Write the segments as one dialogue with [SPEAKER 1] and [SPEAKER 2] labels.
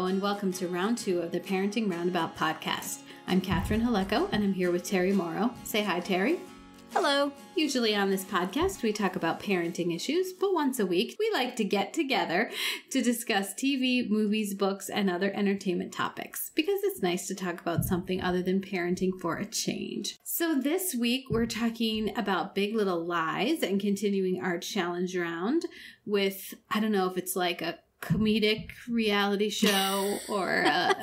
[SPEAKER 1] Hello, and welcome to round 2 of the Parenting Roundabout podcast. I'm Catherine Haleko, and I'm here with Terri Morrow. Say hi, Terri.
[SPEAKER 2] Hello.
[SPEAKER 1] Usually on this podcast, we talk about parenting issues, but once a week, we like to get together to discuss TV, movies, books, and other entertainment topics, because it's nice to talk about something other than parenting for a change. So this week, we're talking about Big Little Lies and continuing our challenge round with, I don't know if it's like a comedic reality show or a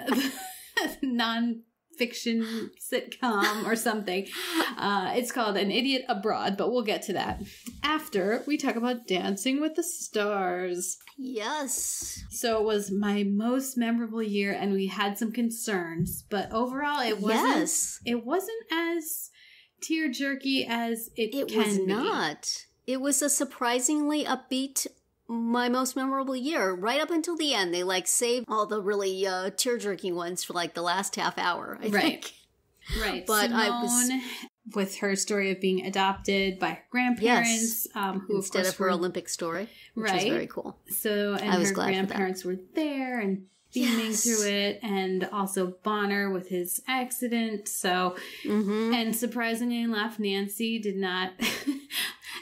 [SPEAKER 1] non-fiction sitcom or something. It's called An Idiot Abroad, but we'll get to that after we talk about Dancing with the Stars.
[SPEAKER 2] Yes.
[SPEAKER 1] So it was my most memorable year, and we had some concerns, but overall it wasn't as tear-jerky as it can be.
[SPEAKER 2] It was not. It was a surprisingly upbeat, my most memorable year, right up until the end. They saved all the really tear-jerking ones for the last half hour, I think.
[SPEAKER 1] Right.
[SPEAKER 2] But
[SPEAKER 1] Simone, with her story of being adopted by her grandparents, who
[SPEAKER 2] instead of her Olympic story, which was very cool.
[SPEAKER 1] So, and her grandparents were there and beaming through it, and also Bonner with his accident. So, and surprisingly enough, Nancy did not.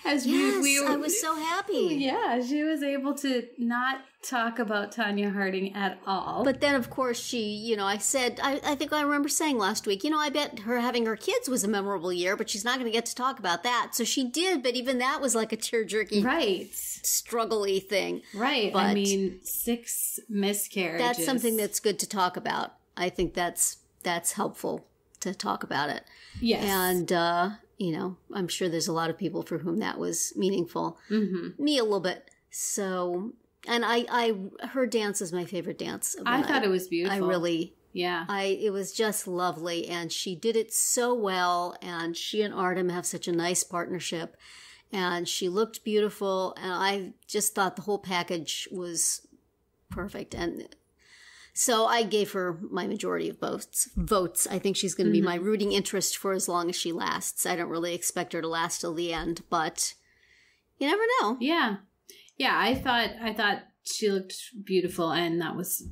[SPEAKER 2] I was so happy.
[SPEAKER 1] Yeah, she was able to not talk about Tonya Harding at all.
[SPEAKER 2] But then, of course, she, I said, I think I remember saying last week, I bet her having her kids was a memorable year, but she's not going to get to talk about that. So she did, but even that was like a tear-jerky, struggle-y thing.
[SPEAKER 1] Right.
[SPEAKER 2] But
[SPEAKER 1] 6 miscarriages.
[SPEAKER 2] That's something that's good to talk about. I think that's helpful to talk about it.
[SPEAKER 1] Yes.
[SPEAKER 2] And, I'm sure there's a lot of people for whom that was meaningful. Mm-hmm. Me a little bit. So, and her dance is my favorite dance of the night.
[SPEAKER 1] Thought it was beautiful.
[SPEAKER 2] It was just lovely, and she did it so well, and she and Artem have such a nice partnership, and she looked beautiful, and I just thought the whole package was perfect, and so I gave her my majority of votes. I think she's going to be my rooting interest for as long as she lasts. I don't really expect her to last till the end, but you never know.
[SPEAKER 1] Yeah. Yeah, I thought she looked beautiful, and that was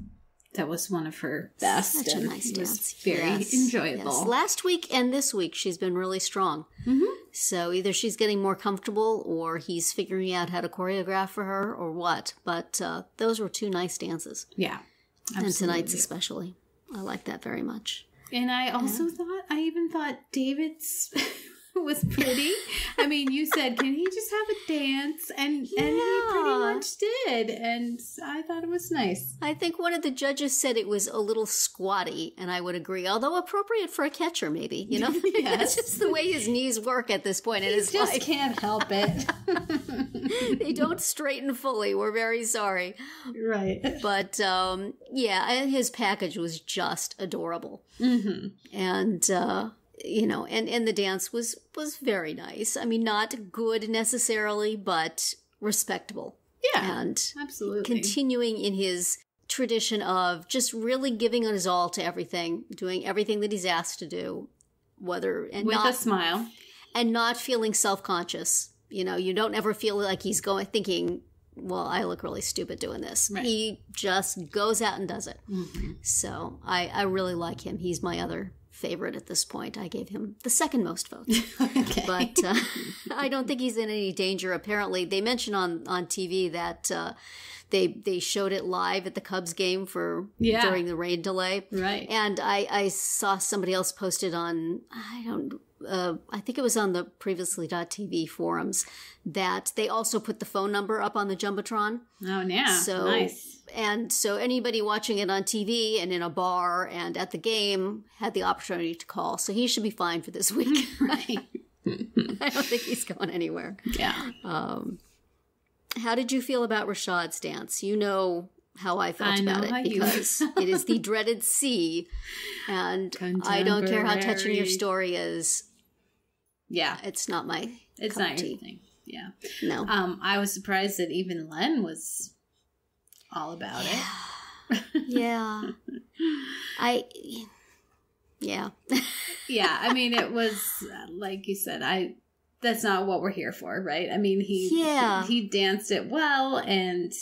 [SPEAKER 1] one of her best.
[SPEAKER 2] Such a nice dance.
[SPEAKER 1] Was very enjoyable.
[SPEAKER 2] Yes. Last week and this week, she's been really strong. Mm-hmm. So either she's getting more comfortable, or he's figuring out how to choreograph for her, or what. But those were 2 nice dances.
[SPEAKER 1] Yeah. Absolutely.
[SPEAKER 2] And tonight's especially. I like that very much.
[SPEAKER 1] And I also thought David's was pretty. I mean, you said, can he just have a dance? And he pretty much did. And I thought it was nice.
[SPEAKER 2] I think one of the judges said it was a little squatty, and I would agree. Although appropriate for a catcher, maybe.
[SPEAKER 1] Yes.
[SPEAKER 2] It's just the way his knees work at this point in his life.
[SPEAKER 1] He just can't help it.
[SPEAKER 2] They don't straighten fully. We're very sorry.
[SPEAKER 1] Right.
[SPEAKER 2] But, and his package was just adorable. Mm-hmm. And, and the dance was very nice. I mean, not good necessarily, but respectable.
[SPEAKER 1] Yeah,
[SPEAKER 2] and
[SPEAKER 1] absolutely.
[SPEAKER 2] Continuing in his tradition of just really giving his all to everything, doing everything that he's asked to do, with a smile. And not feeling self-conscious. You don't ever feel like he's thinking, well, I look really stupid doing this. Right. He just goes out and does it. Mm-hmm. So I really like him. He's my other favorite at this point. I gave him the second most votes.
[SPEAKER 1] Okay.
[SPEAKER 2] But I don't think he's in any danger. Apparently, they mentioned on TV that they showed it live at the Cubs game during the rain delay.
[SPEAKER 1] Right.
[SPEAKER 2] And I saw somebody else posted on, I think it was on the previously.tv forums, that they also put the phone number up on the Jumbotron.
[SPEAKER 1] Oh, yeah.
[SPEAKER 2] So
[SPEAKER 1] nice.
[SPEAKER 2] And so anybody watching it on TV and in a bar and at the game had the opportunity to call. So he should be fine for this week.
[SPEAKER 1] Right.
[SPEAKER 2] I don't think he's going anywhere.
[SPEAKER 1] Yeah.
[SPEAKER 2] How did you feel about Rashad's dance? You know how I felt about it, because it is the dreaded C, and I don't care how touching your story is.
[SPEAKER 1] Yeah.
[SPEAKER 2] It's not my
[SPEAKER 1] It's
[SPEAKER 2] cup
[SPEAKER 1] not
[SPEAKER 2] of tea.
[SPEAKER 1] your thing. Yeah.
[SPEAKER 2] No.
[SPEAKER 1] I was surprised that even Len was all about it.
[SPEAKER 2] Yeah. Yeah.
[SPEAKER 1] Yeah. I mean, it was, like you said, that's not what we're here for, right? I mean, he danced it well, and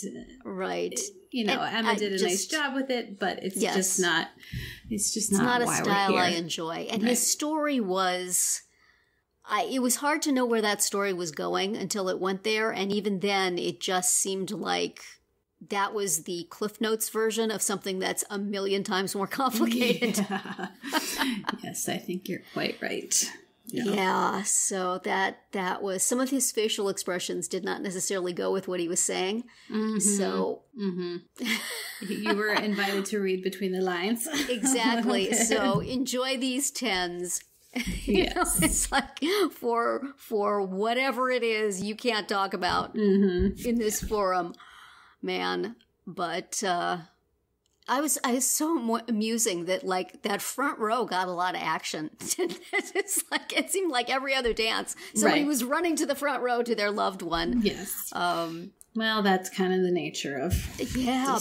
[SPEAKER 2] right.
[SPEAKER 1] You know, Emma did a nice job with it, but it's just not. It's just not
[SPEAKER 2] a style
[SPEAKER 1] we're
[SPEAKER 2] I
[SPEAKER 1] here.
[SPEAKER 2] enjoy. And his story was. It was hard to know where that story was going until it went there, and even then, it just seemed like that was the Cliff Notes version of something that's a million times more complicated.
[SPEAKER 1] Yeah. Yes, I think you're quite right.
[SPEAKER 2] Yeah, so that was, some of his facial expressions did not necessarily go with what he was saying. Mm-hmm. So
[SPEAKER 1] you were invited to read between the lines.
[SPEAKER 2] Exactly. So enjoy these tens.
[SPEAKER 1] Yes.
[SPEAKER 2] It's like for whatever it is you can't talk about in this forum, man. But I was so amusing that like that front row got a lot of action. It's like it seemed like every other dance somebody was running to the front row to their loved one.
[SPEAKER 1] Yes. Well, that's kind of the nature of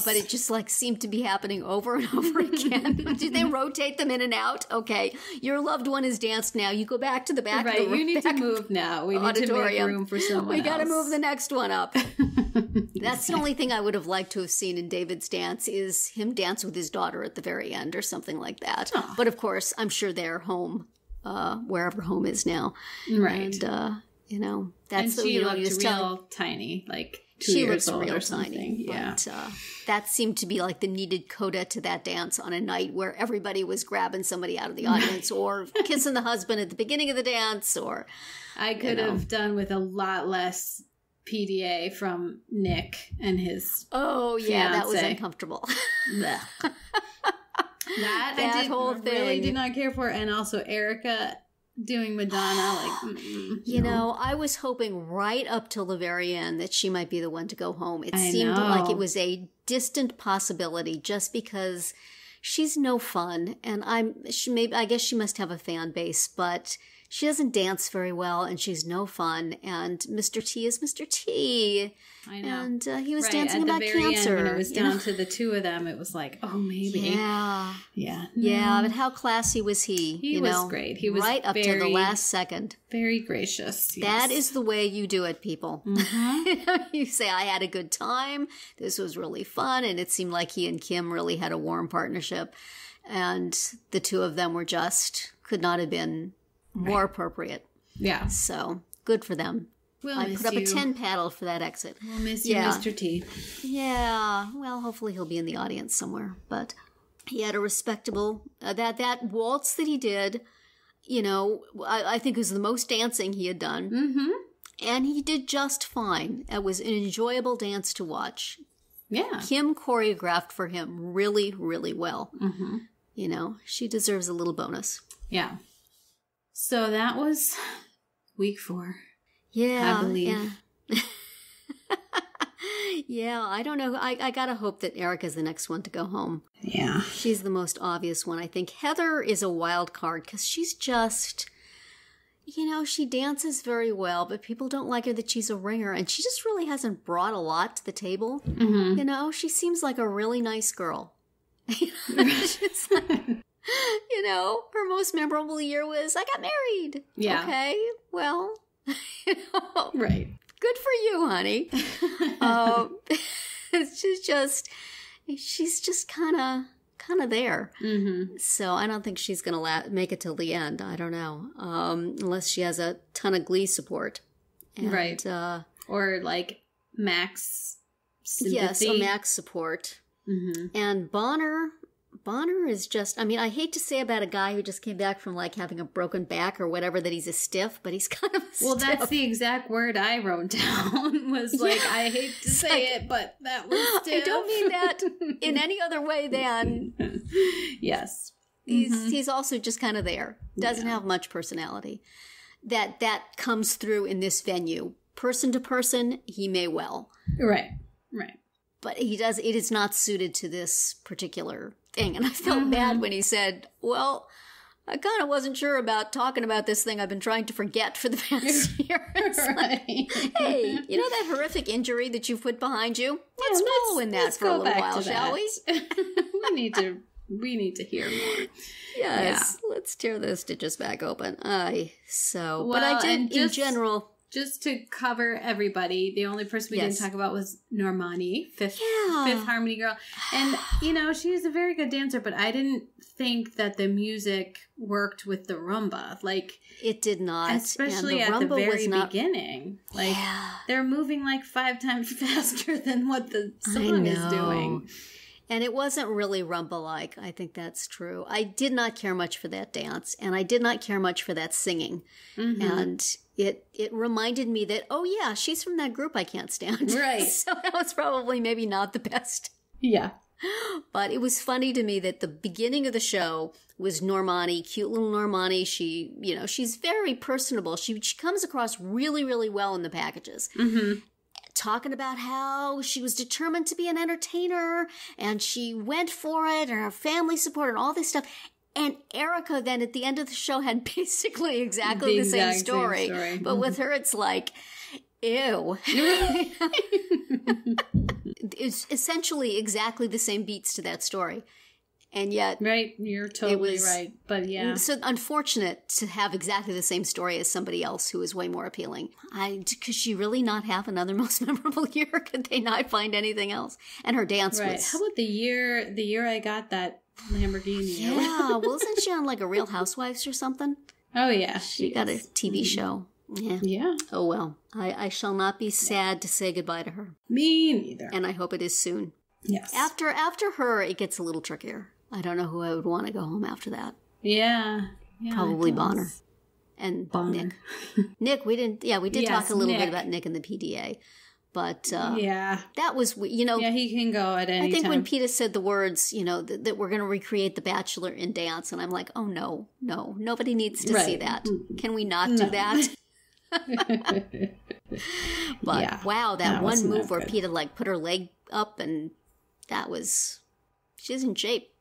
[SPEAKER 2] but it just like seemed to be happening over and over again. Did they rotate them in and out? Okay, your loved one is danced now. You go back to the back.
[SPEAKER 1] Right,
[SPEAKER 2] of the
[SPEAKER 1] you need to move now. We need to make room for someone
[SPEAKER 2] We got to
[SPEAKER 1] else.
[SPEAKER 2] move the next one up. That's the only thing I would have liked to have seen in David's dance is him dance with his daughter at the very end or something like that. Oh. But of course, I'm sure they're home, wherever home is now.
[SPEAKER 1] Right.
[SPEAKER 2] And, you know, that's
[SPEAKER 1] and she
[SPEAKER 2] the
[SPEAKER 1] looked real tiny, like 2
[SPEAKER 2] she
[SPEAKER 1] years
[SPEAKER 2] looks
[SPEAKER 1] old
[SPEAKER 2] real
[SPEAKER 1] or something.
[SPEAKER 2] tiny.
[SPEAKER 1] Yeah.
[SPEAKER 2] But that seemed to be like the needed coda to that dance on a night where everybody was grabbing somebody out of the audience or kissing the husband at the beginning of the dance. Or
[SPEAKER 1] I could have done with a lot less PDA from Nick and his
[SPEAKER 2] that was
[SPEAKER 1] fiancé.
[SPEAKER 2] Uncomfortable.
[SPEAKER 1] that
[SPEAKER 2] whole
[SPEAKER 1] really
[SPEAKER 2] thing.
[SPEAKER 1] did not care for. And also Erica doing Madonna, like,
[SPEAKER 2] you know, I was hoping right up till the very end that she might be the one to go home. It
[SPEAKER 1] I
[SPEAKER 2] seemed
[SPEAKER 1] know.
[SPEAKER 2] like it was a distant possibility just because she's no fun. And I guess she must have a fan base, but she doesn't dance very well and she's no fun. And Mr. T is Mr. T.
[SPEAKER 1] I know.
[SPEAKER 2] And he was dancing
[SPEAKER 1] at
[SPEAKER 2] about
[SPEAKER 1] the very
[SPEAKER 2] cancer.
[SPEAKER 1] end, when it was down to the two of them, it was like, oh, maybe.
[SPEAKER 2] Yeah.
[SPEAKER 1] Yeah,
[SPEAKER 2] but how classy was he?
[SPEAKER 1] He was great. He was
[SPEAKER 2] right up to the last second.
[SPEAKER 1] Very gracious. Yes.
[SPEAKER 2] That is the way you do it, people. Mm-hmm. You say, I had a good time. This was really fun. And it seemed like he and Kim really had a warm partnership. And the two of them could not have been more appropriate.
[SPEAKER 1] Yeah.
[SPEAKER 2] So good for them. I put up a 10 paddle for that exit.
[SPEAKER 1] We'll miss you, Mr. T.
[SPEAKER 2] Yeah. Well, hopefully he'll be in the audience somewhere. But he had a respectable, that waltz that he did, you know, I think was the most dancing he had done. Mm-hmm. And he did just fine. It was an enjoyable dance to watch.
[SPEAKER 1] Yeah.
[SPEAKER 2] Kim choreographed for him really, really well. Mm-hmm. You know, she deserves a little bonus.
[SPEAKER 1] Yeah. So that was week 4.
[SPEAKER 2] Yeah.
[SPEAKER 1] I believe.
[SPEAKER 2] Yeah. Yeah, I don't know. I gotta hope that Erica's the next one to go home.
[SPEAKER 1] Yeah.
[SPEAKER 2] She's the most obvious one, I think. Heather is a wild card because she's just, you know, she dances very well, but people don't like her that she's a ringer, and she just really hasn't brought a lot to the table. Mm-hmm. You know, she seems like a really nice girl. She's like, you know, her most memorable year was, I got married.
[SPEAKER 1] Yeah.
[SPEAKER 2] Okay, well, you know.
[SPEAKER 1] Right.
[SPEAKER 2] Good for you, honey. She's just kind of there. Mm-hmm. So I don't think she's going to make it till the end. I don't know. Unless she has a ton of Glee support. And,
[SPEAKER 1] right. Or like Max sympathy.
[SPEAKER 2] Yes, or Max support. Mm-hmm. And Bonner is just, I mean, I hate to say about a guy who just came back from like having a broken back or whatever that he's a stiff, but he's kind of a stiff.
[SPEAKER 1] Well, that's the exact word I wrote down was like, I hate to say it, but that was stiff.
[SPEAKER 2] I don't mean that in any other way than.
[SPEAKER 1] Yes.
[SPEAKER 2] He's also just kind of there. Doesn't have much personality. That comes through in this venue. Person to person, he may well.
[SPEAKER 1] Right.
[SPEAKER 2] But it is not suited to this particular thing. And I felt bad when he said, well, I kind of wasn't sure about talking about this thing I've been trying to forget for the past year.
[SPEAKER 1] Right.
[SPEAKER 2] Like, hey, you know that horrific injury that you've put behind you? Let's wallow in that for a little while, shall we?
[SPEAKER 1] We need to We need to hear more.
[SPEAKER 2] Yes, let's tear those stitches back open. But I did, in general...
[SPEAKER 1] Just to cover everybody, the only person we didn't talk about was Normani, Fifth Harmony Girl. And, she's a very good dancer, but I didn't think that the music worked with the rumba. Like,
[SPEAKER 2] it did not.
[SPEAKER 1] Especially at the very beginning. Like, they're moving like 5 times faster than what the song is doing.
[SPEAKER 2] And it wasn't really rumba-like. I think that's true. I did not care much for that dance, and I did not care much for that singing. Mm-hmm. And it reminded me that, oh yeah, she's from that group I can't stand.
[SPEAKER 1] Right.
[SPEAKER 2] So that was probably maybe not the best.
[SPEAKER 1] Yeah.
[SPEAKER 2] But it was funny to me that the beginning of the show was Normani, cute little Normani. She, she's very personable. She comes across really, really well in the packages. Mm-hmm. Talking about how she was determined to be an entertainer and she went for it and her family support and all this stuff. And Erica then at the end of the show had basically exactly the same story. But with her, it's like, ew. It's essentially exactly the same beats to that story. And yet...
[SPEAKER 1] Right, you're totally right. But yeah.
[SPEAKER 2] It's so unfortunate to have exactly the same story as somebody else who is way more appealing. Could she really not have another most memorable year? Could they not find anything else? And her dance was...
[SPEAKER 1] How about the year I got that Lamborghini?
[SPEAKER 2] Yeah, well, isn't she on like a Real Housewives or something?
[SPEAKER 1] Oh, yeah.
[SPEAKER 2] She got a TV show. Yeah. Oh, well. I shall not be sad to say goodbye to her.
[SPEAKER 1] Me neither.
[SPEAKER 2] And I hope it is soon.
[SPEAKER 1] Yes.
[SPEAKER 2] After her, it gets a little trickier. I don't know who I would want to go home after that.
[SPEAKER 1] Yeah
[SPEAKER 2] Probably Bonner. And
[SPEAKER 1] Bonner.
[SPEAKER 2] Nick, we did talk a little bit about Nick and the PDA. But that was,
[SPEAKER 1] Yeah, he can go at any time.
[SPEAKER 2] I think when Peter said the words, that we're going to recreate The Bachelor in dance, and I'm like, oh, no, nobody needs to see that. Can we not do that? But wow, that one move where Peter put her leg up, and she's in shape.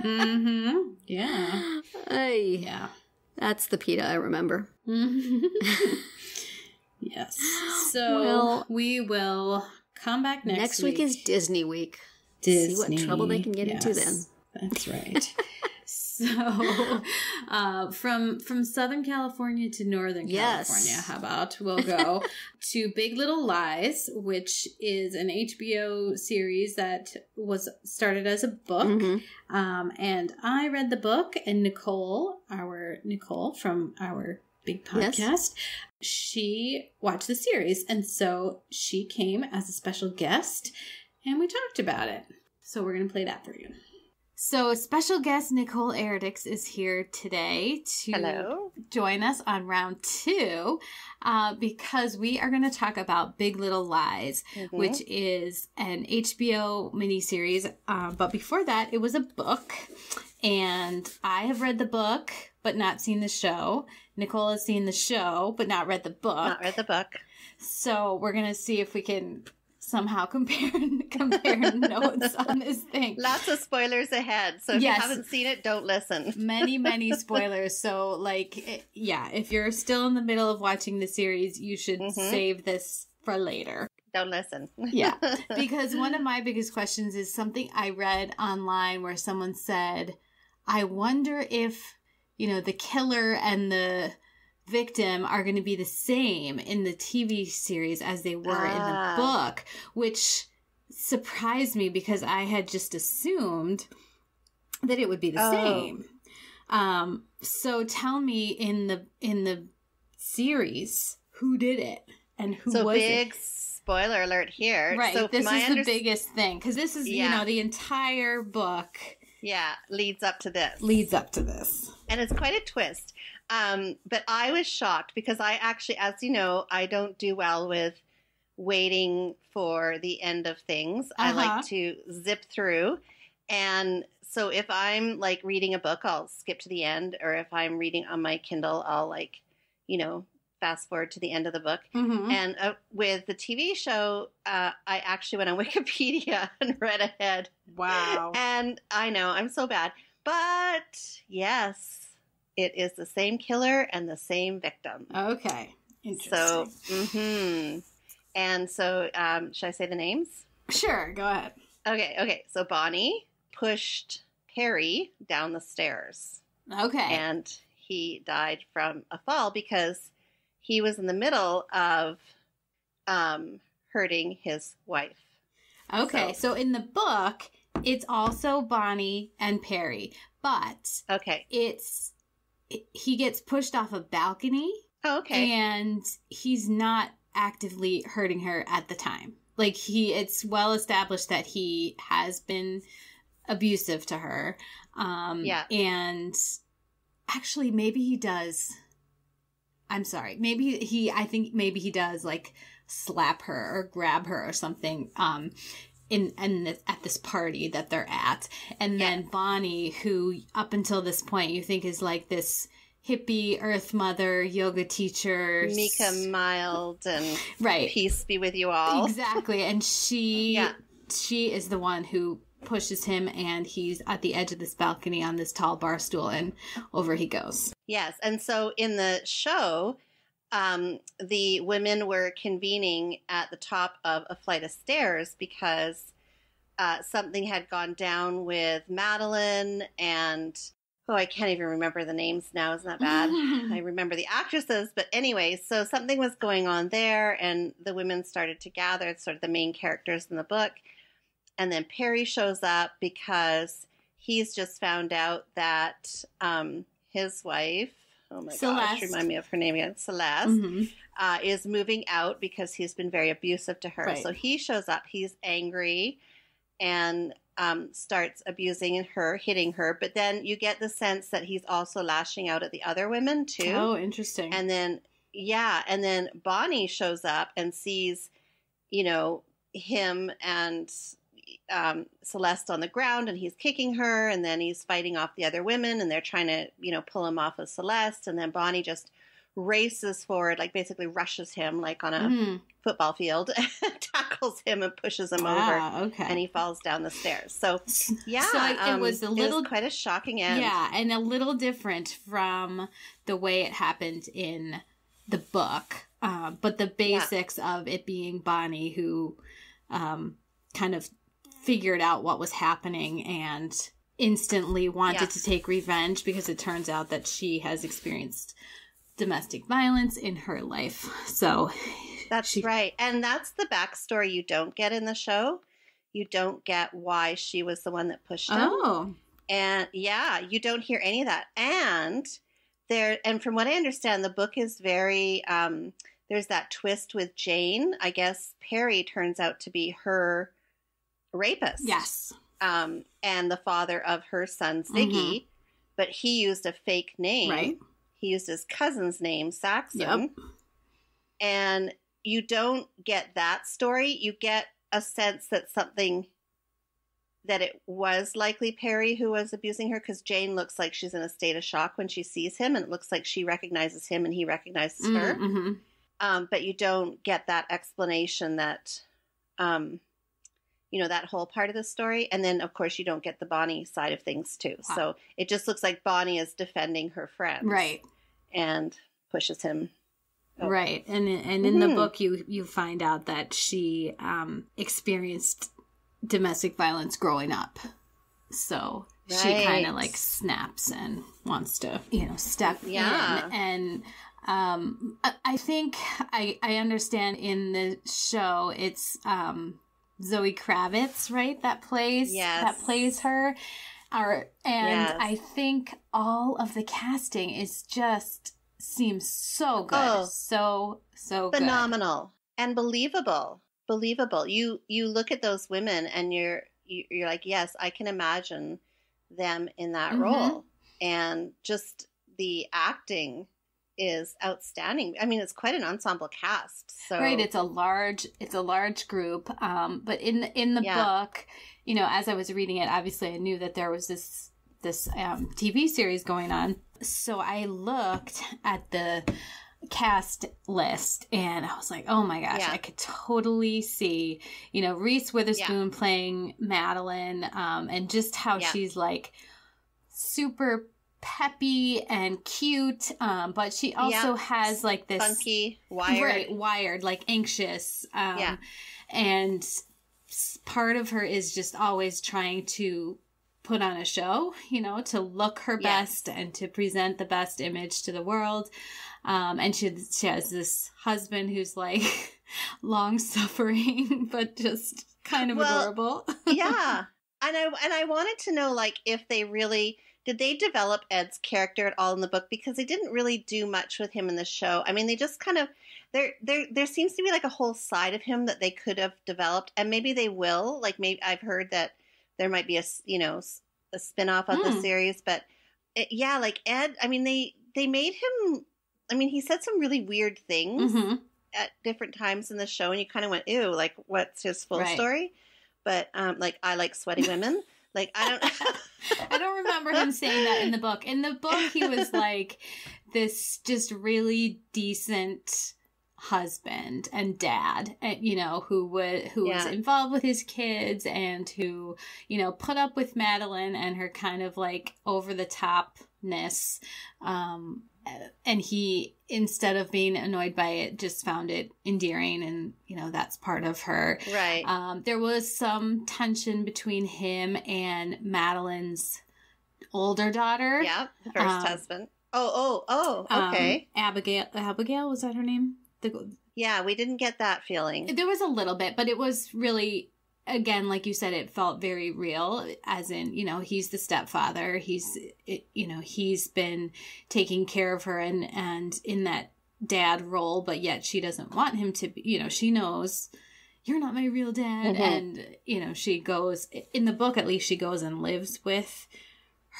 [SPEAKER 1] Mm-hmm. Yeah.
[SPEAKER 2] Yeah. That's the PETA I remember.
[SPEAKER 1] Yes. So we will come back next week.
[SPEAKER 2] Next week is Disney week.
[SPEAKER 1] Disney.
[SPEAKER 2] See what trouble they can get into then.
[SPEAKER 1] That's right. So, from Southern California to Northern California, how about we'll go to Big Little Lies, which is an HBO series that was started as a book. Mm-hmm. And I read the book, and Nicole from our big podcast, she watched the series. And so she came as a special guest, and we talked about it. So we're going to play that for you. So special guest Nicole Erdix is here today to join us on round 2 because we are going to talk about Big Little Lies, which is an HBO miniseries. But before that, it was a book. And I have read the book, but not seen the show. Nicole has seen the show, but not read the book.
[SPEAKER 3] Not read the book.
[SPEAKER 1] So we're going to see if we can somehow compare notes on this thing.
[SPEAKER 3] Lots of spoilers ahead. So if you haven't seen it, don't listen.
[SPEAKER 1] Many spoilers. So if you're still in the middle of watching the series, you should save this for later.
[SPEAKER 3] Don't listen.
[SPEAKER 1] Yeah. Because one of my biggest questions is something I read online where someone said, I wonder if, the killer and the victim are going to be the same in the TV series as they were in the book, which surprised me because I had just assumed that it would be the same. So tell me in the series who did it and who was it? So
[SPEAKER 3] big spoiler alert here.
[SPEAKER 1] Right.
[SPEAKER 3] So
[SPEAKER 1] this is the biggest thing because this is the entire book.
[SPEAKER 3] Yeah, leads up to this.
[SPEAKER 1] And
[SPEAKER 3] it's quite a twist. But I was shocked because I actually, as you know, I don't do well with waiting for the end of things. I like to zip through. And so if I'm reading a book, I'll skip to the end. Or if I'm reading on my Kindle, I'll fast forward to the end of the book. Mm-hmm. And with the TV show, I actually went on Wikipedia and read ahead.
[SPEAKER 1] Wow.
[SPEAKER 3] And I know, I'm so bad. But yes, it is the same killer and the same victim.
[SPEAKER 1] Okay. Interesting.
[SPEAKER 3] So, And so, should I say the names?
[SPEAKER 1] Sure, go ahead.
[SPEAKER 3] Okay. So Bonnie, pushed Perry down the stairs.
[SPEAKER 1] Okay.
[SPEAKER 3] And he died from a fall because he was in the middle of hurting his wife.
[SPEAKER 1] Okay, so in the book, it's also Bonnie and Perry, but he gets pushed off a balcony.
[SPEAKER 3] Oh, okay.
[SPEAKER 1] And he's not actively hurting her at the time. Like, it's well established that he has been abusive to her. And actually, maybe he does. I'm sorry. I think maybe he does, like, slap her or grab her or something at this party that they're at. And then Bonnie, who up until this point you think is like this hippie earth mother yoga teacher,
[SPEAKER 3] Mika mild and peace be with you all.
[SPEAKER 1] Exactly. And she is the one who pushes him, and he's at the edge of this balcony on this tall bar stool, and over he goes.
[SPEAKER 3] Yes. And so in the show, the women were convening at the top of a flight of stairs because something had gone down with Madeline and, I can't even remember the names now. Isn't that bad? I remember the actresses. But anyway, so something was going on there, and the women started to gather. It's sort of the main characters in the book. And then Perry shows up because he's just found out that his wife, oh my gosh, remind me of her name again, Celeste, is moving out because he's been very abusive to her. Right. So he shows up, he's angry, and starts abusing her, hitting her. But then you get the sense that he's also lashing out at the other women too.
[SPEAKER 1] Oh, interesting.
[SPEAKER 3] And then, and then Bonnie shows up and sees, him and Celeste on the ground, and he's kicking her, and then he's fighting off the other women, and they're trying to, pull him off of Celeste. And then Bonnie just races forward, like basically rushes him like on a football field, tackles him and pushes him over, and he falls down the stairs. So it was quite a shocking end.
[SPEAKER 1] Yeah, and a little different from the way it happened in the book, but the basics of it being Bonnie who kind of figured out what was happening and instantly wanted to take revenge, because it turns out that she has experienced domestic violence in her life. So
[SPEAKER 3] that's right. And that's the backstory you don't get in the show. You don't get why she was the one that pushed him.
[SPEAKER 1] Oh.
[SPEAKER 3] And you don't hear any of that. And from what I understand, the book is very, there's that twist with Jane. I guess Perry turns out to be her rapist.
[SPEAKER 1] Yes.
[SPEAKER 3] And the father of her son, Ziggy, but he used a fake name. Right. He used his cousin's name, Saxon. Yep. And you don't get that story. You get a sense that it was likely Perry who was abusing her, because Jane looks like she's in a state of shock when she sees him, and it looks like she recognizes him and he recognizes her. But you don't get that explanation that, that whole part of the story. And then, of course, you don't get the Bonnie side of things, too. Wow. So it just looks like Bonnie is defending her friend.
[SPEAKER 1] Right.
[SPEAKER 3] And pushes him over.
[SPEAKER 1] Right. And in the book, you find out that she experienced domestic violence growing up. So she kind of like snaps and wants to, step in. And I think I understand in the show it's Zoe Kravitz, right? That plays her. I think all of the casting seems so good. Oh, so
[SPEAKER 3] phenomenal and believable. You look at those women and you're like, yes, I can imagine them in that role. And just the acting is outstanding. I mean, it's quite an ensemble cast. So
[SPEAKER 1] right, it's a large group. But in the book, as I was reading it, obviously I knew that there was this TV series going on. So I looked at the cast list and I was like, oh my gosh, I could totally see, Reese Witherspoon playing Madeline, and just how she's like super peppy and cute, but she also has like this
[SPEAKER 3] funky,
[SPEAKER 1] wired, like anxious, and part of her is just always trying to put on a show, to look her best and to present the best image to the world. And she has this husband who's like long suffering, but just kind of adorable.
[SPEAKER 3] Yeah. And I wanted to know, like, if they really, did they develop Ed's character at all in the book? Because they didn't really do much with him in the show. I mean, they just kind of, there seems to be like a whole side of him that they could have developed, and maybe they will. Like, maybe I've heard that there might be a spinoff of the series, but like Ed, I mean, they made him, I mean, he said some really weird things at different times in the show, and you kind of went, ew, like, what's his full story? But, like, I like sweaty women. Like, I
[SPEAKER 1] don't remember him saying that in the book. In the book, he was like this just really decent husband and dad, who was involved with his kids and who, put up with Madeline and her kind of like over the topness. And he, instead of being annoyed by it, just found it endearing, and that's part of her.
[SPEAKER 3] Right.
[SPEAKER 1] There was some tension between him and Madeline's older daughter.
[SPEAKER 3] Yeah, the first husband. Okay.
[SPEAKER 1] Abigail, was that her name?
[SPEAKER 3] Yeah, we didn't get that feeling.
[SPEAKER 1] There was a little bit, but it was really, again, like you said, it felt very real, as in, he's the stepfather. He's been taking care of her and in that dad role, but yet she doesn't want him to be, she knows you're not my real dad. And, she goes, in the book, at least she goes and lives with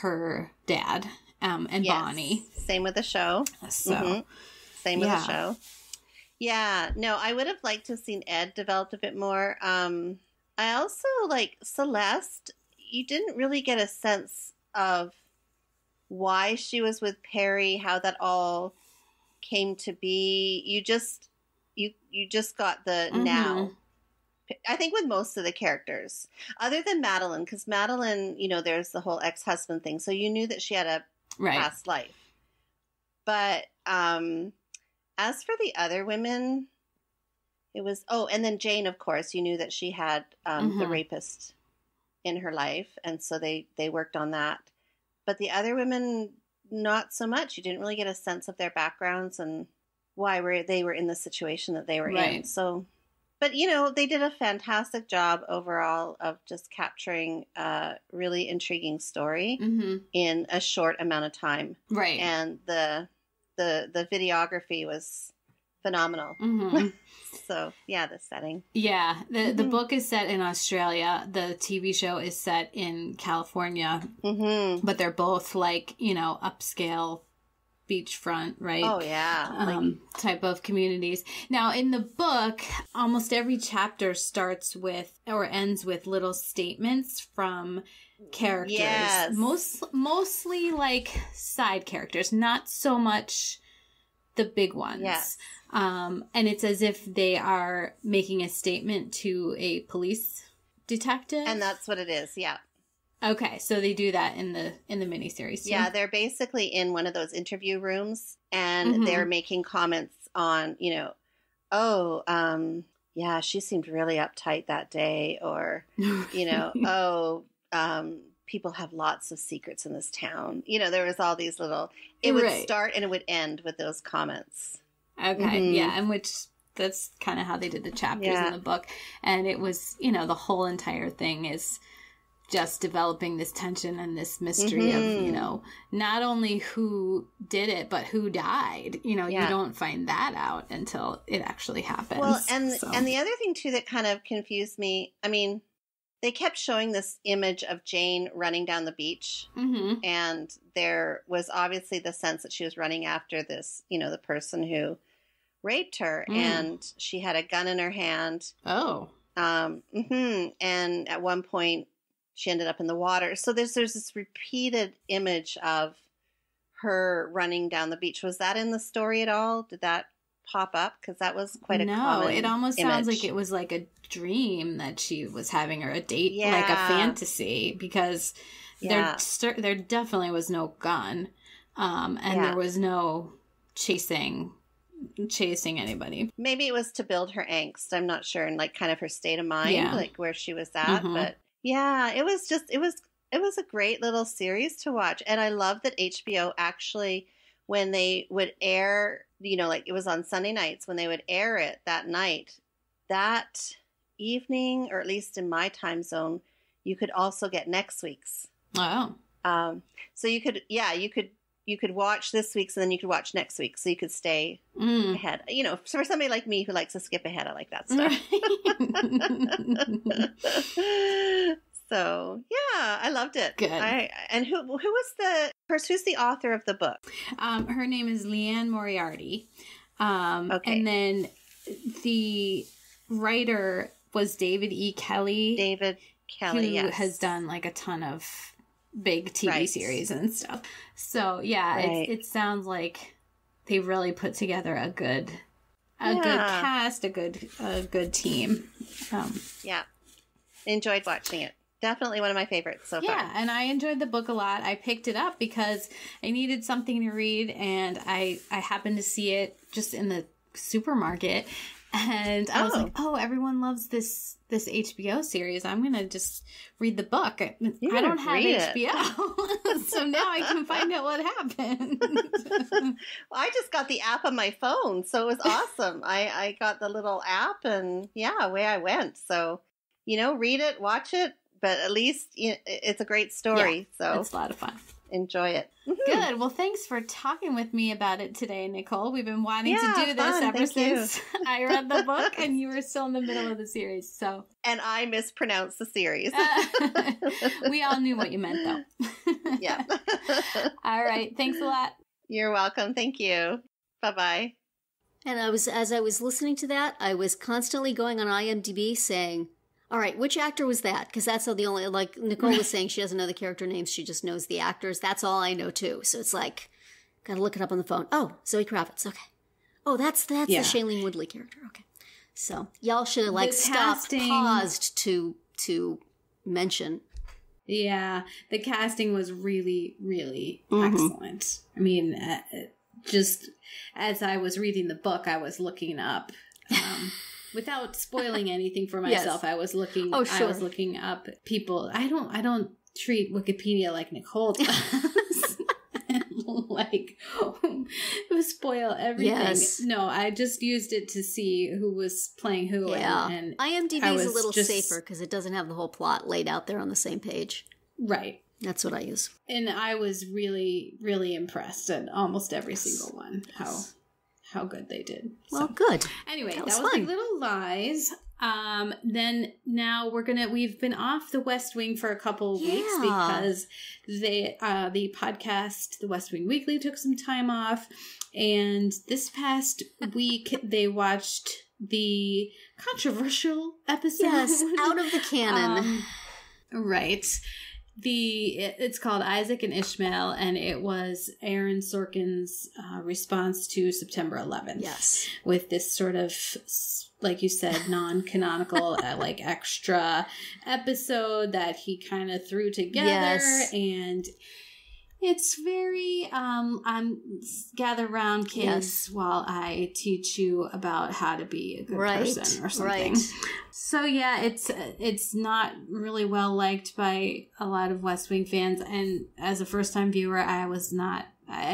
[SPEAKER 1] her dad, and Bonnie.
[SPEAKER 3] Same with the show.
[SPEAKER 1] So,
[SPEAKER 3] same with the show. Yeah, no, I would have liked to have seen Ed developed a bit more. I also, like, Celeste, you didn't really get a sense of why she was with Perry, how that all came to be. You just got the now. I think with most of the characters, other than Madeline, because Madeline, there's the whole ex-husband thing, so you knew that she had a past life. But as for the other women, it was, and then Jane, of course, you knew that she had the rapist in her life, and so they worked on that. But the other women, not so much. You didn't really get a sense of their backgrounds and why they were in the situation that they were in. So, but, they did a fantastic job overall of just capturing a really intriguing story in a short amount of time.
[SPEAKER 1] Right.
[SPEAKER 3] And the videography was phenomenal. So, yeah, the setting.
[SPEAKER 1] Yeah, the book is set in Australia. The TV show is set in California. But they're both like, upscale beachfront, right?
[SPEAKER 3] Oh, yeah.
[SPEAKER 1] Type of communities. Now, in the book, almost every chapter starts with or ends with little statements from characters.
[SPEAKER 3] Yes.
[SPEAKER 1] Mostly like side characters, not so much the big ones.
[SPEAKER 3] Yes.
[SPEAKER 1] And it's as if they are making a statement to a police detective.
[SPEAKER 3] And that's what it is, yeah.
[SPEAKER 1] Okay, so they do that in the miniseries too.
[SPEAKER 3] Yeah, they're basically in one of those interview rooms, and they're making comments on, yeah, she seemed really uptight that day, or, people have lots of secrets in this town. There was all these little, it would start and it would end with those comments.
[SPEAKER 1] Okay, yeah, and that's kind of how they did the chapters in the book. And it was, the whole entire thing is just developing this tension and this mystery of, not only who did it, but who died. You don't find that out until it actually happens.
[SPEAKER 3] Well, and the other thing, too, that kind of confused me, I mean, they kept showing this image of Jane running down the beach, and there was obviously the sense that she was running after this, the person who raped her, and she had a gun in her hand.
[SPEAKER 1] Oh.
[SPEAKER 3] And at one point, she ended up in the water. So there's this repeated image of her running down the beach. Was that in the story at all? Did that pop up? Because that was quite a common
[SPEAKER 1] No, it almost
[SPEAKER 3] image.
[SPEAKER 1] sounds like it was like a dream that she was having, or a date, like a fantasy, because there definitely was no gun, and there was no chasing anybody. Maybe
[SPEAKER 3] it was to build her angst. I'm not sure, and like kind of her state of mind, like where she was at. But yeah, it was it was a great little series to watch. And I love that HBO actually, when they would air, like it was on Sunday nights, when they would air it that night, that evening, or at least in my time zone, you could also get next week's.
[SPEAKER 1] Oh.
[SPEAKER 3] So you could watch this week's and then you could watch next week. So you could stay ahead. For somebody like me who likes to skip ahead, I like that stuff. So yeah, I loved it.
[SPEAKER 1] Good.
[SPEAKER 3] And who was who's the author of the book?
[SPEAKER 1] Her name is Leanne Moriarty.
[SPEAKER 3] Okay.
[SPEAKER 1] And then the writer was David E. Kelly.
[SPEAKER 3] David Kelly,
[SPEAKER 1] who has done like a ton of big TV series and stuff. So yeah, it sounds like they really put together a good cast, a good team.
[SPEAKER 3] Yeah, enjoyed watching it. Definitely one of my favorites so far.
[SPEAKER 1] Yeah, and I enjoyed the book a lot. I picked it up because I needed something to read, and I happened to see it just in the supermarket, and I was like, oh, everyone loves this HBO series. I'm going to just read the book. I don't have HBO, so now I can find out what happened.
[SPEAKER 3] Well, I just got the app on my phone, so it was awesome. I got the little app, and away I went. So, read it, watch it. But at least it's a great story. So
[SPEAKER 1] it's a lot of fun.
[SPEAKER 3] Enjoy it.
[SPEAKER 1] Good. Well, thanks for talking with me about it today, Nicole. We've been wanting to do this ever since I read the book, and you were still in the middle of the series. So,
[SPEAKER 3] and I mispronounced the series.
[SPEAKER 1] We all knew what you meant, though.
[SPEAKER 3] Yeah.
[SPEAKER 1] All right. Thanks a lot.
[SPEAKER 3] You're welcome. Thank you. Bye-bye.
[SPEAKER 2] And as I was listening to that, I was constantly going on IMDb saying, all right, which actor was that? Because that's the only, like Nicole was saying, she doesn't know the character names. She just knows the actors. That's all I know, too. So it's like, got to look it up on the phone. Oh, Zoe Kravitz. Okay. Oh, that's the Shailene Woodley character. Okay. So y'all should have paused to mention.
[SPEAKER 1] Yeah. The casting was really, really excellent. I mean, just as I was reading the book, I was looking up, without spoiling anything for myself, I was looking. Oh, sure. I was looking up people. I don't treat Wikipedia like Nicole does. Like spoil everything. Yes. No, I just used it to see who was playing who.
[SPEAKER 2] Yeah.
[SPEAKER 1] And
[SPEAKER 2] IMDb is a little safer because it doesn't have the whole plot laid out there on the same page.
[SPEAKER 1] Right.
[SPEAKER 2] That's what I use.
[SPEAKER 1] And I was really, really impressed at almost every single one. How good they did.
[SPEAKER 2] Well, good.
[SPEAKER 1] Anyway, that was Big Little Lies. Then now we've been off the West Wing for a couple of weeks because the podcast, the West Wing Weekly, took some time off. And this past week they watched the controversial episode.
[SPEAKER 2] Yes, out of the canon.
[SPEAKER 1] Right. It's called Isaac and Ishmael, and it was Aaron Sorkin's response to September 11th.
[SPEAKER 2] Yes. With
[SPEAKER 1] this sort of, like you said, non-canonical, extra episode that he kind of threw together. Yes. And it's very, gather round kids while I teach you about how to be a good person or something. Right. So yeah, it's not really well liked by a lot of West Wing fans. And as a first time viewer, I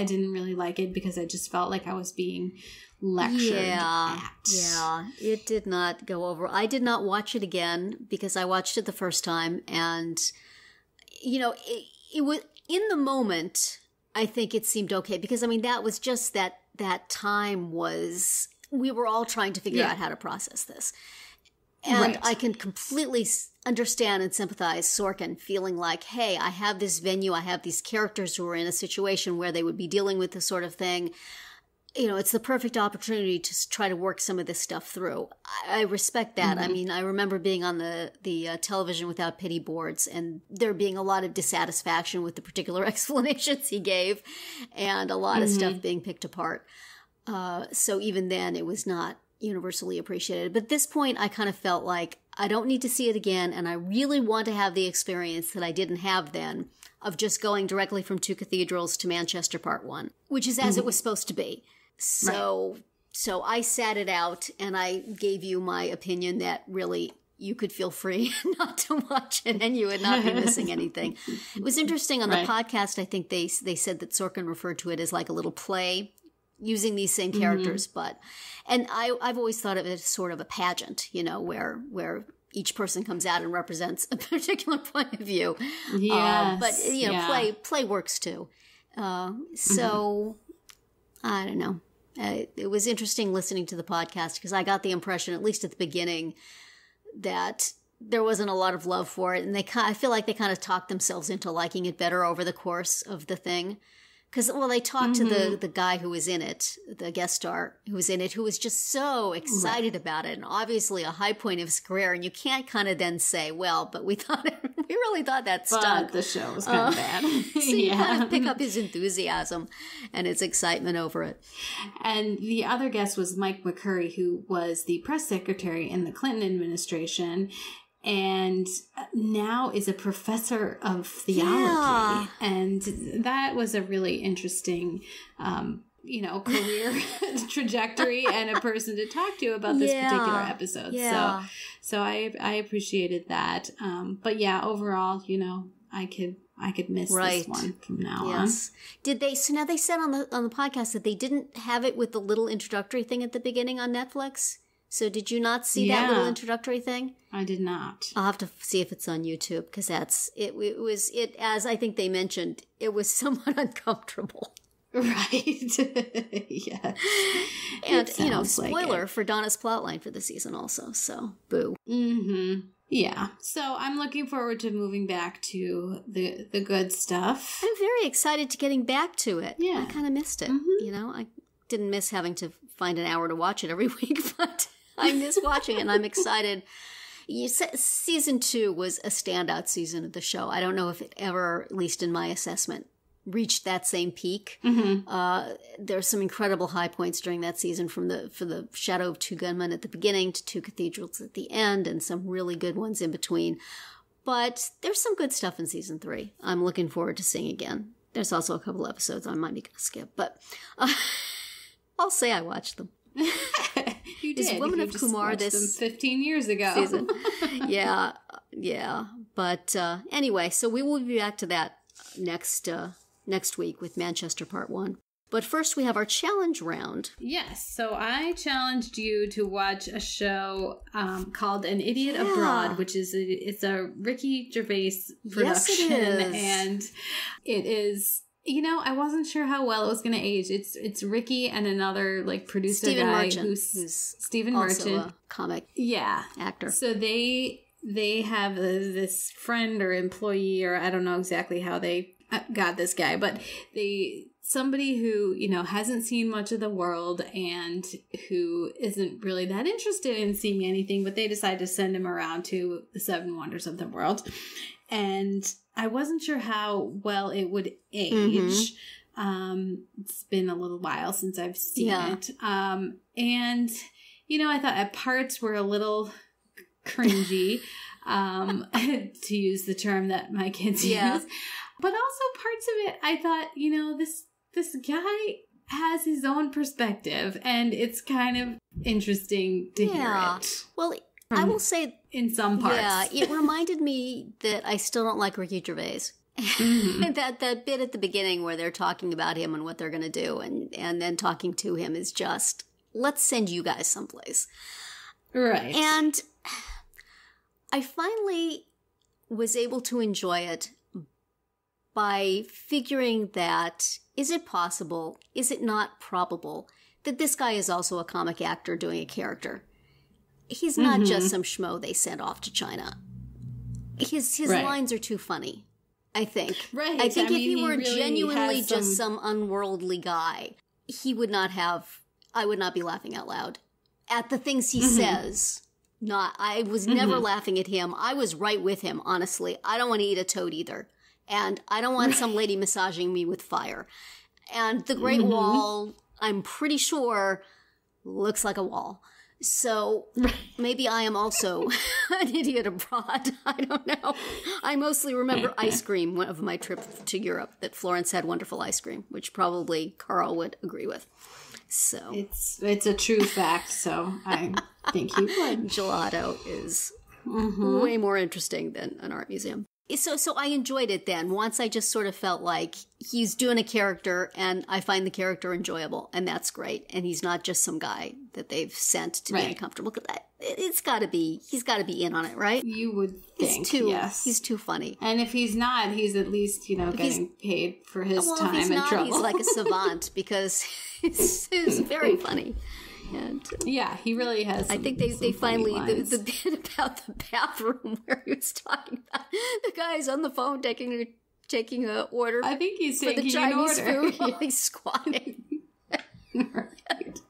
[SPEAKER 1] didn't really like it because I just felt like I was being lectured at.
[SPEAKER 2] Yeah, it did not go over. I did not watch it again because I watched it the first time, and it was in the moment. I think it seemed okay because that was just that time was we were all trying to figure out how to process this. And I can completely understand and sympathize Sorkin feeling like, hey, I have this venue, I have these characters who are in a situation where they would be dealing with this sort of thing. It's the perfect opportunity to try to work some of this stuff through. I respect that. Mm-hmm. I remember being on the Television Without Pity boards and there being a lot of dissatisfaction with the particular explanations he gave and a lot of stuff being picked apart. So even then, it was not universally appreciated. But at this point, I kind of felt like I don't need to see it again, and I really want to have the experience that I didn't have then of just going directly from Two Cathedrals to Manchester Part 1, which is as it was supposed to be. So I sat it out, and I gave you my opinion that really you could feel free not to watch it and you would not be missing anything. It was interesting on the podcast. I think they said that Sorkin referred to it as like a little play using these same characters, and I've always thought of it as sort of a pageant, where each person comes out and represents a particular point of view.
[SPEAKER 1] Yes.
[SPEAKER 2] But play works too. So I don't know. It was interesting listening to the podcast because I got the impression, at least at the beginning, that there wasn't a lot of love for it, and I feel like they kind of talked themselves into liking it better over the course of the thing. Because, they talked to the guy who was in it, the guest star who was in it, who was just so excited about it, and obviously a high point of his career. And you can't kind of then say, well, but we really thought that stunk.
[SPEAKER 1] But the show was kind of bad.
[SPEAKER 2] So you kind of pick up his enthusiasm and his excitement over it.
[SPEAKER 1] And the other guest was Mike McCurry, who was the press secretary in the Clinton administration, and now is a professor of theology. Yeah. And that was a really interesting, career trajectory and a person to talk to about this particular episode. Yeah. So I appreciated that. But yeah, overall, I could miss this one from now on.
[SPEAKER 2] Did they? So now they said on the podcast that they didn't have it with the little introductory thing at the beginning on Netflix. So did you not see that little introductory thing?
[SPEAKER 1] I did not.
[SPEAKER 2] I'll have to see if it's on YouTube because it was as I think they mentioned, it was somewhat uncomfortable.
[SPEAKER 1] Right. Yeah.
[SPEAKER 2] And, spoiler for Donna's plotline for the season also. So, boo.
[SPEAKER 1] Mm-hmm. Yeah. So I'm looking forward to moving back to the good stuff.
[SPEAKER 2] I'm very excited to getting back to it.
[SPEAKER 1] Yeah.
[SPEAKER 2] I kind of missed it. I didn't miss having to find an hour to watch it every week, but I miss watching it, and I'm excited. Season 2 was a standout season of the show. I don't know if it ever, at least in my assessment, reached that same peak. There's some incredible high points during that season, for the Shadow of Two Gunmen at the beginning to Two Cathedrals at the end, and some really good ones in between. But there's some good stuff in season 3. I'm looking forward to seeing again. There's also a couple episodes I might be going to skip, but I'll say I watched them.
[SPEAKER 1] You did.
[SPEAKER 2] Is Women of Kumar this
[SPEAKER 1] 15 years ago?
[SPEAKER 2] Season. Yeah. But anyway, so we will be back to that next week with Manchester Part 1. But first, we have our challenge round.
[SPEAKER 1] Yes. So I challenged you to watch a show called An Idiot Abroad, which is a Ricky Gervais production. Yes, it is. And it is. I wasn't sure how well it was going to age. It's Ricky and another producer
[SPEAKER 2] Stephen
[SPEAKER 1] guy
[SPEAKER 2] Merchant,
[SPEAKER 1] who's Stephen
[SPEAKER 2] also
[SPEAKER 1] Merchant,
[SPEAKER 2] a comic actor.
[SPEAKER 1] So they have this friend or employee, or I don't know exactly how they got this guy, but somebody who hasn't seen much of the world and who isn't really that interested in seeing anything, but they decide to send him around to the 7 wonders of the world. And I wasn't sure how well it would age. It's been a little while since I've seen it. And, I thought at parts were a little cringy, to use the term that my kids use. But also parts of it, I thought, this guy has his own perspective, and it's kind of interesting to hear it.
[SPEAKER 2] Well, I will say,
[SPEAKER 1] in some parts.
[SPEAKER 2] Yeah, it reminded me that I still don't like Ricky Gervais. That bit at the beginning where they're talking about him and what they're going to do, and then talking to him is just, let's send you guys someplace.
[SPEAKER 1] Right.
[SPEAKER 2] And I finally was able to enjoy it by figuring that, is it possible, is it not probable, that this guy is also a comic actor doing a character? He's not just some schmo they sent off to China. His lines are too funny, I think.
[SPEAKER 1] Right.
[SPEAKER 2] I think if he were really genuinely just some unworldly guy, I would not be laughing out loud at the things he says. I was never laughing at him. I was right with him, honestly. I don't want to eat a toad either. And I don't want some lady massaging me with fire. And the Great Wall, I'm pretty sure, looks like a wall. So maybe I am also an idiot abroad. I don't know. I mostly remember ice cream of my trip to Europe, that Florence had wonderful ice cream, which probably Carl would agree with. So
[SPEAKER 1] it's a true fact, so I think he would.
[SPEAKER 2] Gelato is way more interesting than an art museum. So I enjoyed it then. Once I just sort of felt like he's doing a character and I find the character enjoyable, and that's great. And he's not just some guy that they've sent to be uncomfortable. Because he's got to be in on it, right?
[SPEAKER 1] You would think, yes.
[SPEAKER 2] He's too funny.
[SPEAKER 1] And if he's not, he's at least, getting paid for his time and trouble.
[SPEAKER 2] He's like a savant because he's very funny. And
[SPEAKER 1] yeah, he really has.
[SPEAKER 2] I think they finally the bit about the bathroom where he was talking about the guy's on the phone taking a order.
[SPEAKER 1] I think he's taking
[SPEAKER 2] the Chinese
[SPEAKER 1] an order
[SPEAKER 2] food while he's squatting.
[SPEAKER 1] Right.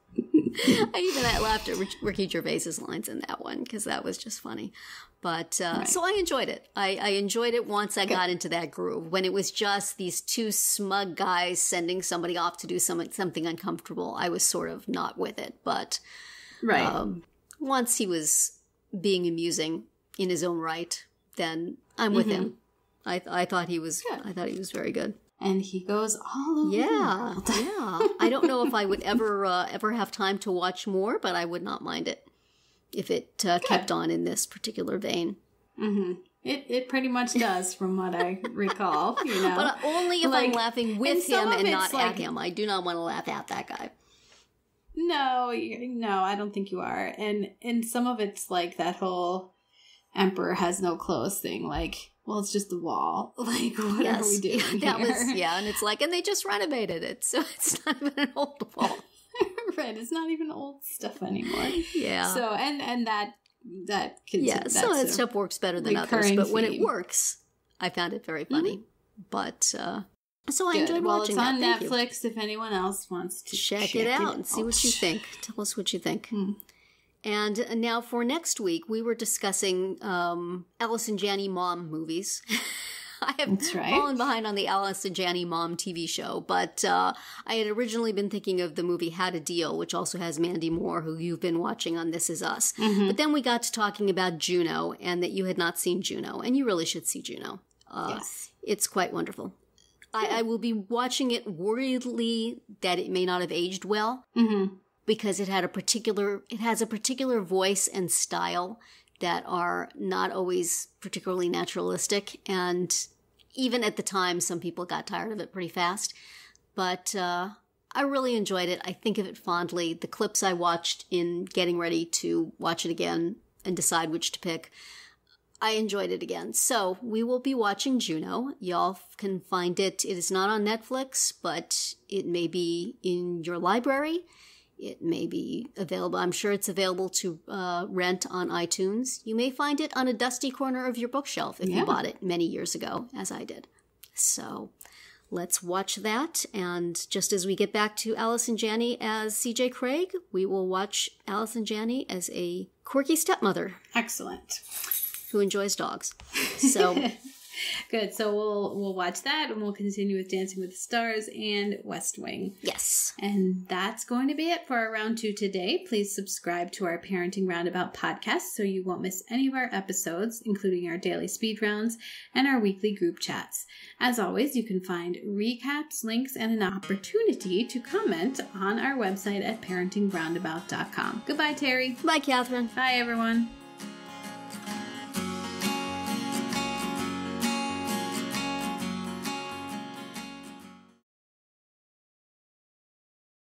[SPEAKER 2] I even laughed at Ricky Gervais's lines in that one because that was just funny. But so I enjoyed it. I enjoyed it once I got into that groove. When it was just these two smug guys sending somebody off to do something uncomfortable, I was sort of not with it. But once he was being amusing in his own right, then I'm with him. I thought he was. Good. I thought he was very good.
[SPEAKER 1] And he goes all over.
[SPEAKER 2] Yeah. I don't know if I would ever have time to watch more, but I would not mind it if it kept on in this particular vein.
[SPEAKER 1] Mm-hmm. It pretty much does, from what I recall.
[SPEAKER 2] But only if I'm laughing with him and not at him. I do not want to laugh at that guy.
[SPEAKER 1] No, I don't think you are. And some of it's like that whole Emperor has no clothes thing. Like, well, it's just the wall. Like, what are we doing here?
[SPEAKER 2] And it's like, and they just renovated it, so it's not even an old wall.
[SPEAKER 1] Right, it's not even old stuff anymore.
[SPEAKER 2] Yeah.
[SPEAKER 1] So and that
[SPEAKER 2] some of that stuff works better than others, but when it works, I found it very funny. But so I enjoyed watching it.
[SPEAKER 1] Well, it's on Netflix if anyone else wants to
[SPEAKER 2] check it out and see what you think. Tell us what you think. And now for next week, we were discussing Alice and Janney Mom movies. I have fallen behind on the Alice and Janney Mom TV show, but I had originally been thinking of the movie How to Deal, which also has Mandy Moore, who you've been watching on This Is Us. But then we got to talking about Juno, and that you had not seen Juno, and you really should see Juno.
[SPEAKER 1] Yes.
[SPEAKER 2] It's quite wonderful. I will be watching it worriedly that it may not have aged well, because it has a particular voice and style that are not always particularly naturalistic. And even at the time, some people got tired of it pretty fast. But I really enjoyed it. I think of it fondly. The clips I watched in getting ready to watch it again and decide which to pick, I enjoyed it again. So we will be watching Juno. Y'all can find it. It is not on Netflix, but it may be in your library. It may be available. I'm sure it's available to rent on iTunes. You may find it on a dusty corner of your bookshelf if you bought it many years ago, as I did. So let's watch that. And just as we get back to Alice and Janney as C.J. Craig, we will watch Alice and Janney as a quirky stepmother.
[SPEAKER 1] Excellent.
[SPEAKER 2] Who enjoys dogs. So
[SPEAKER 1] good. So we'll watch that, and we'll continue with Dancing with the Stars and West Wing.
[SPEAKER 2] Yes.
[SPEAKER 1] And that's going to be it for our round 2 today. Please subscribe to our Parenting Roundabout podcast so you won't miss any of our episodes, including our daily speed rounds and our weekly group chats. As always, you can find recaps, links, and an opportunity to comment on our website at parentingroundabout.com. Goodbye, Terri.
[SPEAKER 2] Bye, Catherine.
[SPEAKER 1] Bye, everyone.